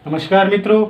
नमस्कार मित्रों,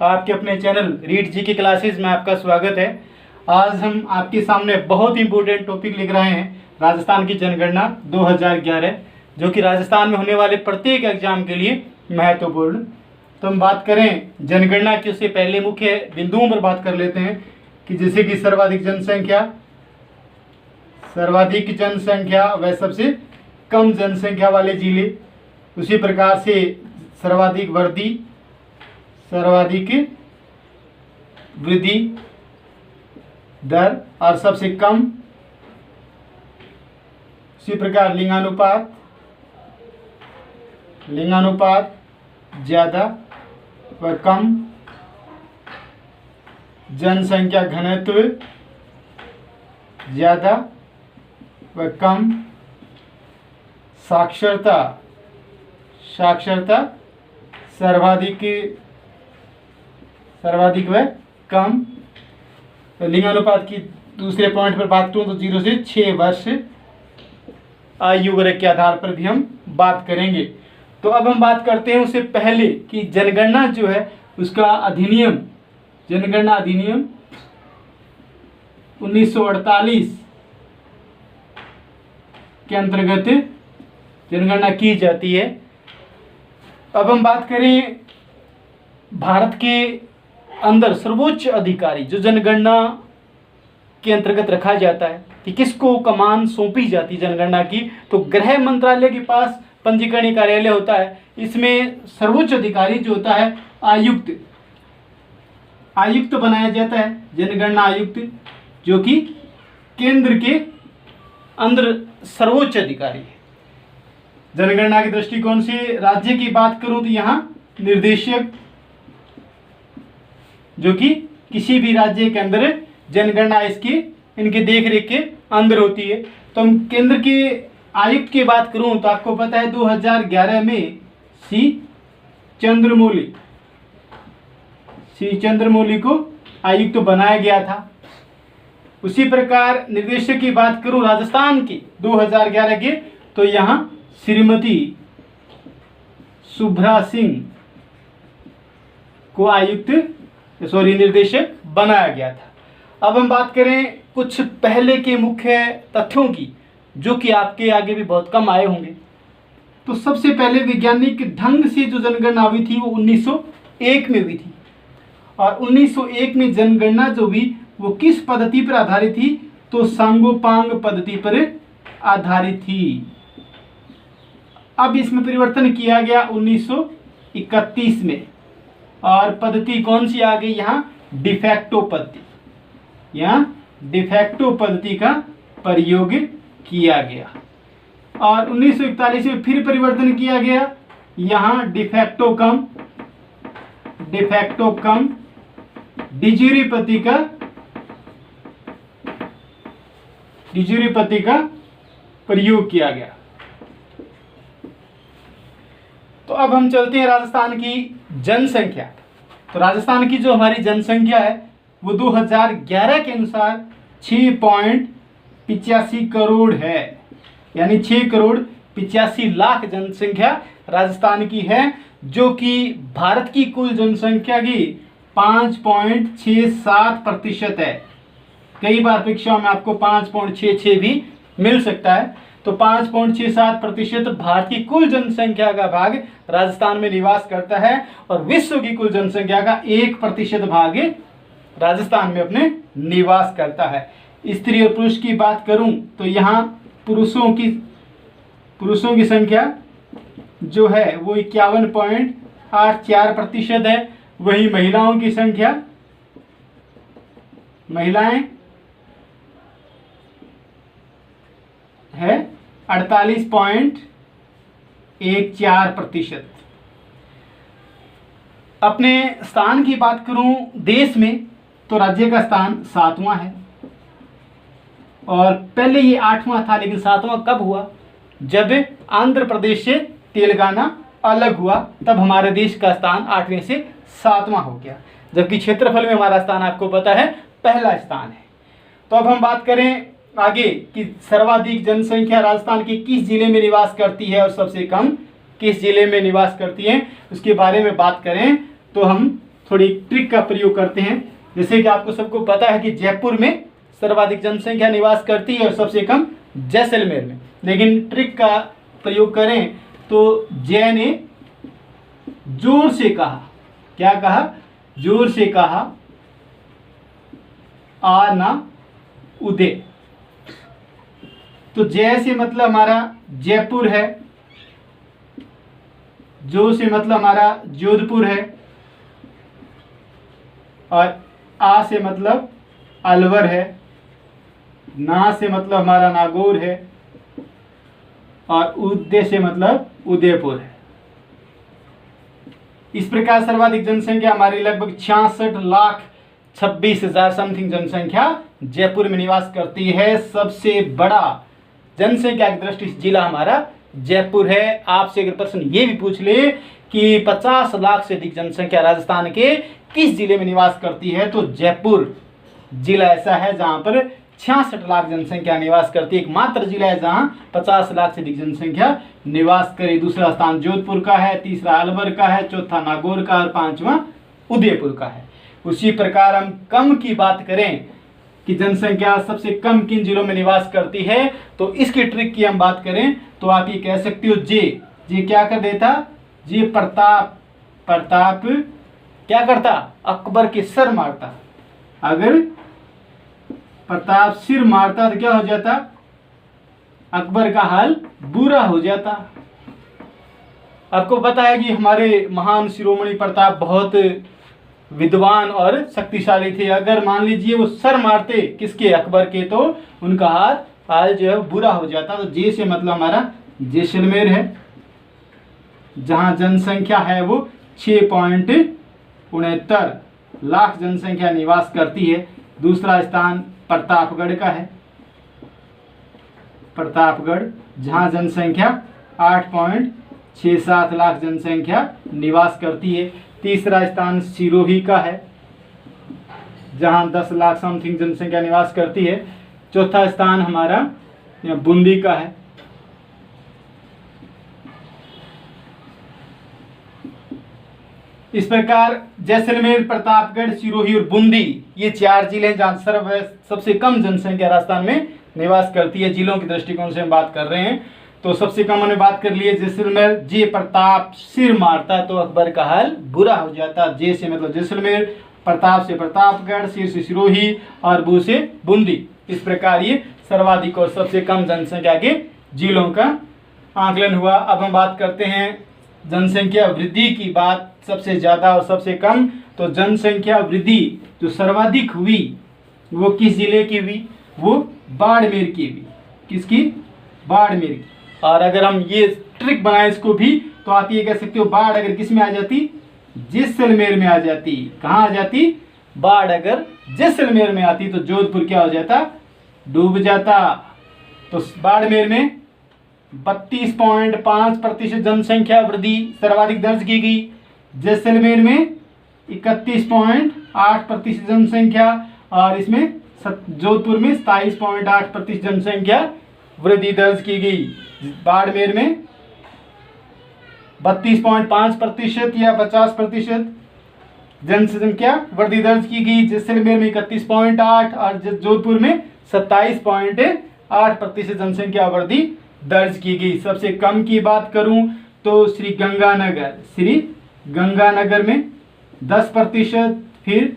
आपके अपने चैनल रीड जी के क्लासेस में आपका स्वागत है। आज हम आपके सामने बहुत इंपॉर्टेंट टॉपिक लिख रहे हैं, राजस्थान की जनगणना 2011, जो कि राजस्थान में होने वाले प्रत्येक एग्जाम के लिए महत्वपूर्ण। तो हम बात करें जनगणना की, उससे पहले मुख्य बिंदुओं पर बात कर लेते हैं कि जैसे कि सर्वाधिक जनसंख्या व सबसे कम जनसंख्या वाले जिले, उसी प्रकार से सर्वाधिक वृद्धि दर और सबसे कम, उसी प्रकार लिंगानुपात ज़्यादा व कम, जनसंख्या घनत्व ज़्यादा व कम, साक्षरता सर्वाधिक व कम। लिंगानुपात की दूसरे पॉइंट पर बात करूँ तो 0 से 6 वर्ष आयु वर्ग के आधार पर भी हम बात करेंगे। तो अब हम बात करते हैं उससे पहले कि जनगणना जो है उसका अधिनियम, जनगणना अधिनियम 1948 के अंतर्गत जनगणना की जाती है। अब हम बात करें भारत के अंदर सर्वोच्च अधिकारी जो जनगणना के अंतर्गत रखा जाता है कि किसको कमान सौंपी जाती है जनगणना की, तो गृह मंत्रालय के पास पंजीकरण कार्यालय होता है। इसमें सर्वोच्च अधिकारी जो होता है आयुक्त बनाया जाता है, जनगणना आयुक्त, जो कि केंद्र के अंदर सर्वोच्च अधिकारी है। जनगणना के दृष्टिकोण से राज्य की बात करूं तो यहाँ निर्देशक, जो कि किसी भी राज्य के अंदर जनगणना इनके देखरेख के अंदर होती है। तो हम केंद्र के आयुक्त की बात करूं तो आपको पता है 2011 में सी चंद्रमौली को आयुक्त बनाया गया था। उसी प्रकार निर्देशक की बात करूं राजस्थान की 2011 के, तो यहाँ श्रीमती शुभ्रा सिंह को निर्देशक बनाया गया था। अब हम बात करें कुछ पहले के मुख्य तथ्यों की, जो कि आपके आगे भी बहुत कम आए होंगे। तो सबसे पहले वैज्ञानिक ढंग से जो जनगणना हुई थी वो 1901 में हुई थी, और 1901 में जनगणना जो हुई वो किस पद्धति पर आधारित थी, तो सांगोपांग पद्धति पर आधारित थी। अब इसमें परिवर्तन किया गया 1931 में, और पद्धति कौन सी आ गई यहाँ, डिफैक्टो पद्धति। यहाँ डिफैक्टो पद्धति का प्रयोग किया गया। और 1941 में फिर परिवर्तन किया गया, यहाँ डिफैक्टो कम डिजूरी पद्धति का प्रयोग किया गया। तो अब हम चलते हैं राजस्थान की जनसंख्या। तो राजस्थान की जो हमारी जनसंख्या है वो 2011 के अनुसार 6.85 करोड़ है, यानी 6,85,00,000 जनसंख्या राजस्थान की है, जो कि भारत की कुल जनसंख्या की 5.67% है। कई बार परीक्षाओं में आपको 5.66 भी मिल सकता है। तो 5.67% भारत की कुल जनसंख्या का भाग राजस्थान में निवास करता है, और विश्व की कुल जनसंख्या का 1% भाग राजस्थान में अपने निवास करता है। स्त्री और पुरुष की बात करूं तो यहाँ पुरुषों की संख्या जो है वो 51.84% है। वही महिलाओं की संख्या, महिलाएं है 48.14%। अपने स्थान की बात करूं देश में तो राज्य का स्थान 7वां है, और पहले ये 8वां था, लेकिन 7वां कब हुआ, जब आंध्र प्रदेश से तेलंगाना अलग हुआ, तब हमारे देश का स्थान 8वें से 7वां हो गया, जबकि क्षेत्रफल में हमारा स्थान आपको पता है पहला स्थान है। तो अब हम बात करें आगे कि सर्वाधिक जनसंख्या राजस्थान के किस जिले में निवास करती है और सबसे कम किस जिले में निवास करती है, उसके बारे में बात करें तो हम थोड़ी ट्रिक का प्रयोग करते हैं। जैसे कि आपको सबको पता है कि जयपुर में सर्वाधिक जनसंख्या निवास करती है और सबसे कम जैसलमेर में, लेकिन ट्रिक का प्रयोग करें तो जय ने जोर से कहा, क्या कहा? जोर से कहा, आ ना उदय। तो जय से मतलब हमारा जयपुर है, जो से मतलब हमारा जोधपुर है, और आ से मतलब अलवर है, ना से मतलब हमारा नागौर है, और उदय से मतलब उदयपुर है। इस प्रकार सर्वाधिक जनसंख्या हमारी लगभग 66,26,000 समथिंग जनसंख्या जयपुर में निवास करती है। सबसे बड़ा जनसंख्या की दृष्टि से जिला हमारा जयपुर है। आपसे अगर प्रश्न ये भी पूछ ले कि 50 लाख से अधिक जनसंख्या राजस्थान के किस जिले में निवास करती है, तो जयपुर जिला ऐसा है जहां पर 66 लाख जनसंख्या निवास करती है। एकमात्र जिला है जहां 50 लाख से अधिक जनसंख्या निवास करे। दूसरा स्थान जोधपुर का है, तीसरा अलवर का है, चौथा नागौर का और पांचवा उदयपुर का है। उसी प्रकार हम कम की बात करें कि जनसंख्या सबसे कम किन जिलों में निवास करती है, तो इसकी ट्रिक की हम बात करें तो आप ये कह सकते हो जे क्या कर देता? जे प्रताप क्या करता? अकबर के सर मारता। अगर प्रताप सिर मारता तो क्या हो जाता? अकबर का हाल बुरा हो जाता। आपको पता है कि हमारे महान शिरोमणि प्रताप बहुत विद्वान और शक्तिशाली थे। अगर मान लीजिए वो सर मारते किसके? अकबर के, तो उनका हाल जो है बुरा हो जाता। तो जे से मतलब हमारा जैसलमेर है, जहां जनसंख्या है वो 6.69 लाख जनसंख्या निवास करती है। दूसरा स्थान प्रतापगढ़ का है, प्रतापगढ़, जहां जनसंख्या 8.67 लाख जनसंख्या निवास करती है। तीसरा स्थान सिरोही का है, जहां 10 लाख समथिंग जनसंख्या निवास करती है। चौथा स्थान हमारा बूंदी का है। इस प्रकार जैसलमेर, प्रतापगढ़, सिरोही और बूंदी ये 4 जिले जहां सबसे कम जनसंख्या राजस्थान में निवास करती है। जिलों के दृष्टिकोण से हम बात कर रहे हैं, तो सबसे कम हमने बात कर ली है जैसलमेर। जे प्रताप सिर मारता तो अकबर का हाल बुरा हो जाता। जे से मतलब जैसलमेर, प्रताप से प्रतापगढ़, सिर से सिरोही और बू से बूंदी। इस प्रकार ये सर्वाधिक और सबसे कम जनसंख्या के जिलों का आकलन हुआ। अब हम बात करते हैं जनसंख्या वृद्धि की बात, सबसे ज्यादा और सबसे कम। तो जनसंख्या वृद्धि जो सर्वाधिक हुई वो किस जिले की हुई? वो बाड़मेर की हुई। किसकी? बाड़मेर की। और अगर हम ये ट्रिक बनाए इसको भी, तो आप ये कह सकते हो बाढ़ अगर किस में आ जाती? जैसलमेर में आ जाती। कहाँ आ जाती? बाढ़ अगर जैसलमेर में आती तो जोधपुर क्या हो जाता? डूब जाता। तो बाड़मेर में 32.5% जनसंख्या वृद्धि सर्वाधिक दर्ज की गई। जैसलमेर में 31.8% जनसंख्या, और इसमें जोधपुर में 27.8% जनसंख्या वृद्धि दर्ज की गई। बाड़मेर में 32.5% या 50% जनसंख्या वृद्धि दर्ज की गई। जैसलमेर में 31.8 और जोधपुर में 27.8% जनसंख्या वृद्धि दर्ज की गई। सबसे कम की बात करूं तो श्री गंगानगर में 10%, फिर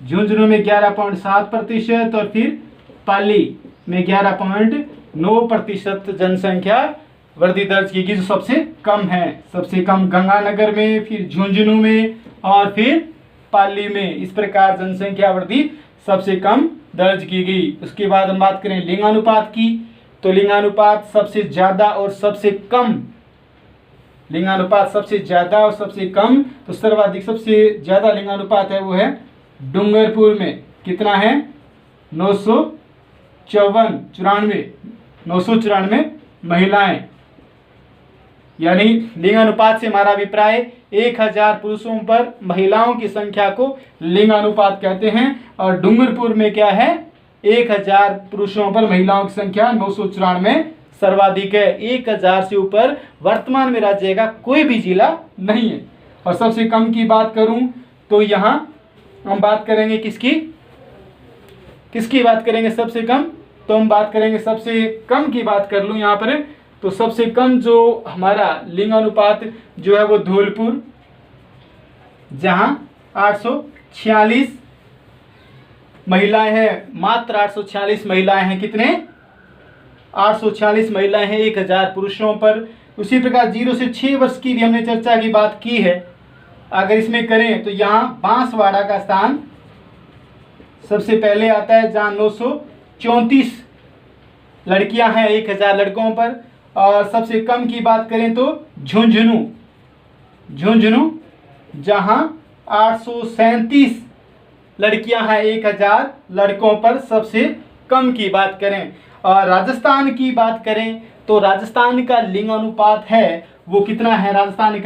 झुंझुनू में 11.7% और फिर पाली में 11.9% जनसंख्या वृद्धि दर्ज की गई, जो सबसे कम है। सबसे कम गंगानगर में, फिर झुंझुनू में और फिर पाली में। इस प्रकार जनसंख्या वृद्धि सबसे कम दर्ज की गई। उसके बाद हम बात करें लिंगानुपात की, तो लिंगानुपात सबसे ज्यादा और सबसे कम। लिंगानुपात सबसे ज्यादा और सबसे कम, तो सर्वाधिक सबसे ज्यादा लिंगानुपात है वो है डूंगरपुर में। कितना है? 994 महिलाएं। यानी लिंगानुपात से हमारा अभिप्राय 1000 पुरुषों पर महिलाओं की संख्या को लिंगानुपात कहते हैं। और डूंगरपुर में क्या है? 1000 पुरुषों पर महिलाओं की संख्या 994 सर्वाधिक है। 1000 से ऊपर वर्तमान में राज्य का कोई भी जिला नहीं है। और सबसे कम की बात करूं तो यहाँ हम बात करेंगे किसकी बात करेंगे सबसे कम, तो हम बात करेंगे सबसे कम की बात कर लूँ यहाँ पर, तो सबसे कम जो हमारा लिंगानुपात जो है वो धौलपुर, जहाँ 846 महिलाएं हैं, मात्र 846 महिलाएं हैं। कितने? 846 महिलाएं हैं 1000 पुरुषों पर। उसी प्रकार 0 से 6 वर्ष की भी हमने चर्चा की बात की है। अगर इसमें करें तो यहाँ बांसवाड़ा का स्थान सबसे पहले आता है, जहाँ 934 लड़कियां हैं 1000 लड़कों पर। और सबसे कम की बात करें तो झुंझुनू, जहाँ 837 लड़कियां हैं 1000 लड़कों पर, सबसे कम की बात करें। और राजस्थान की बात करें तो राजस्थान का लिंगानुपात है वो कितना है? राजस्थान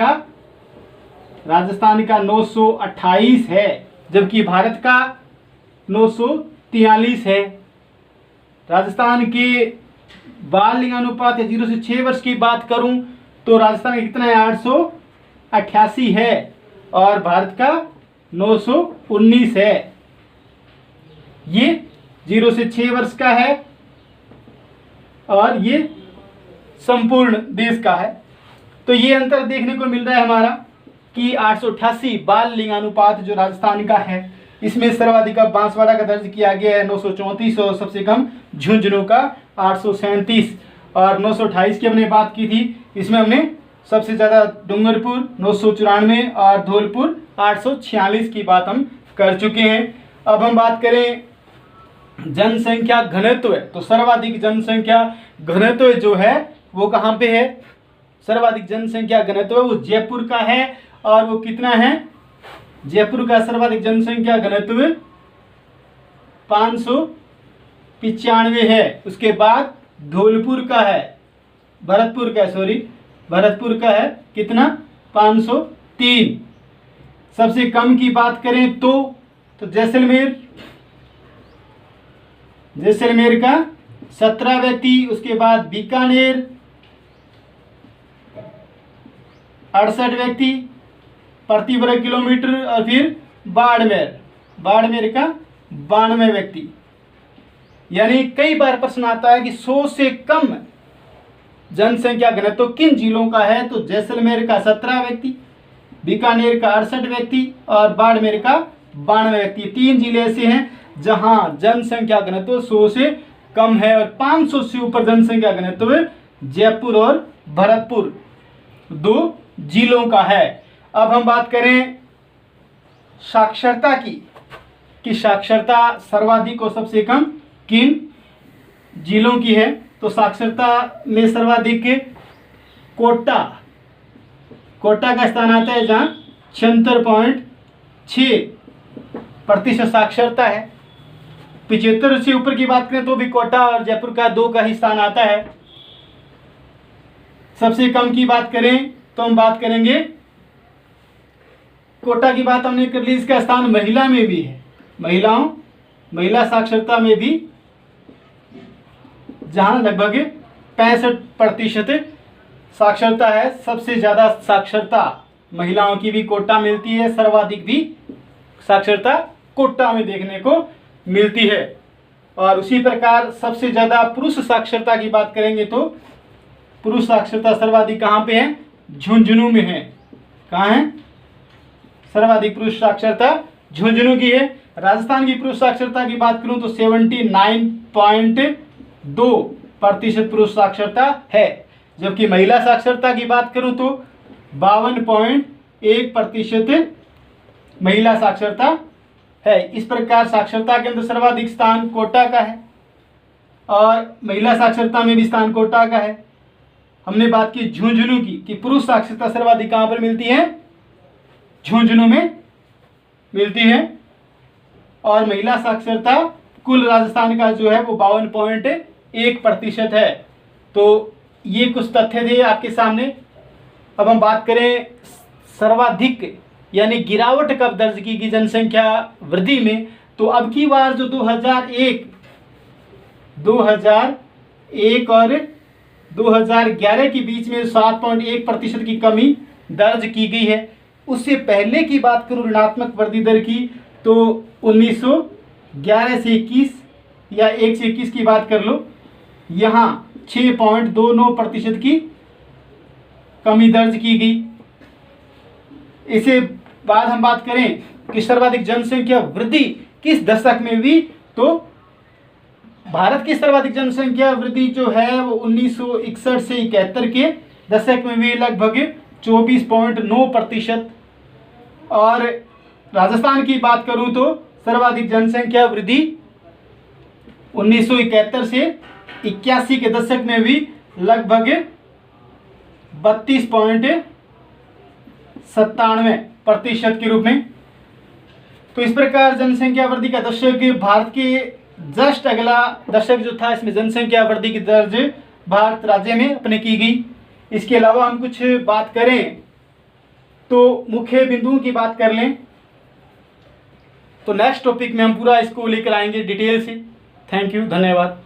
का 928 है, जबकि भारत का 943 है। राजस्थान के बाल लिंगानुपात है 0 से 6 वर्ष की बात करूं तो राजस्थान का कितना है? 888 है और भारत का 919 है। ये 0 से 6 वर्ष का है और ये संपूर्ण देश का है। तो ये अंतर देखने को मिल रहा है हमारा कि 888 बाल लिंगानुपात जो राजस्थान का है, इसमें सर्वाधिक बांसवाड़ा का दर्ज किया गया है 934 और सबसे कम झुंझुनू का 837। और 928 की हमने बात की थी, इसमें हमने सबसे ज़्यादा डूंगरपुर 994 और धौलपुर 846 की बात हम कर चुके हैं। अब हम बात करें जनसंख्या घनत्व, तो सर्वाधिक जनसंख्या घनत्व जो है वो कहाँ पे है? सर्वाधिक जनसंख्या घनत्व वो जयपुर का है। और वो कितना है? जयपुर का सर्वाधिक जनसंख्या घनत्व 595 है। उसके बाद धौलपुर का है, भरतपुर का है कितना? 503। सबसे कम की बात करें तो जैसलमेर का 17 व्यक्ति। उसके बाद बीकानेर 68 व्यक्ति प्रति वर्ग किलोमीटर। और फिर बाड़मेर का 92 व्यक्ति। यानी कई बार प्रश्न आता है कि 100 से कम जनसंख्या घनत्व किन जिलों का है, तो जैसलमेर का 17 व्यक्ति, बीकानेर का 68 व्यक्ति और बाड़मेर का 92 व्यक्ति। 3 जिले ऐसे हैं जहां जनसंख्या घनत्व 100 से कम है। और 500 से ऊपर जनसंख्या घनत्व जयपुर और भरतपुर 2 जिलों का है। अब हम बात करें साक्षरता की कि साक्षरता सर्वाधिक और सबसे कम किन जिलों की है। तो साक्षरता में सर्वाधिक कोटा का स्थान आता है, जहाँ 76.6% साक्षरता है। 75 से ऊपर की बात करें तो भी कोटा और जयपुर का 2 का ही स्थान आता है। सबसे कम की बात करें तो हम बात करेंगे, कोटा की बात हमने कर ली, इसका स्थान महिला में भी है, महिला साक्षरता में भी, जहां लगभग 65% साक्षरता है। सबसे ज्यादा साक्षरता महिलाओं की भी कोटा मिलती है, सर्वाधिक भी साक्षरता कोटा में देखने को मिलती है। और उसी प्रकार सबसे ज्यादा पुरुष साक्षरता की बात करेंगे तो पुरुष साक्षरता सर्वाधिक कहाँ पे है? झुंझुनू में है। कहाँ है? सर्वाधिक पुरुष साक्षरता झुंझुनू की है। राजस्थान की पुरुष साक्षरता की बात करूं तो 79.2% पुरुष साक्षरता है, जबकि महिला साक्षरता की बात करूं तो 52.1% महिला साक्षरता है। इस प्रकार साक्षरता के अंदर सर्वाधिक स्थान कोटा का है और महिला साक्षरता में भी स्थान कोटा का है। हमने बात की झुंझुनू की कि पुरुष साक्षरता सर्वाधिक कहाँ पर मिलती है? झुंझुनू में मिलती है। और महिला साक्षरता कुल राजस्थान का जो है वो 52.1% है। तो ये कुछ तथ्य थे आपके सामने। अब हम बात करें सर्वाधिक यानी गिरावट कब दर्ज की गई जनसंख्या वृद्धि में, तो अब की बार जो 2001 और 2011 के बीच में 7.1% की कमी दर्ज की गई है। उससे पहले की बात करूँ ऋणात्मक वृद्धि दर की, तो 1911 से 21 या 1 से 21 की बात कर लो, यहाँ 6.29% की कमी दर्ज की गई। इसे बाद हम बात करें कि सर्वाधिक जनसंख्या वृद्धि किस दशक में हुई, तो भारत की सर्वाधिक जनसंख्या वृद्धि जो है वो 1961 से 71 के दशक में हुई, लगभग 24.9%। और राजस्थान की बात करूं तो सर्वाधिक जनसंख्या वृद्धि 1971 से 81 के दशक में हुई, लगभग 32.97% के रूप में। तो इस प्रकार जनसंख्या वृद्धि का दशक भारत के जस्ट अगला दशक जो था, इसमें जनसंख्या वृद्धि की दर्ज भारत राज्य में अपने की गई। इसके अलावा हम कुछ बात करें तो मुख्य बिंदुओं की बात कर लें, तो नेक्स्ट टॉपिक में हम पूरा इसको लेकर आएंगे डिटेल से। थैंक यू, धन्यवाद।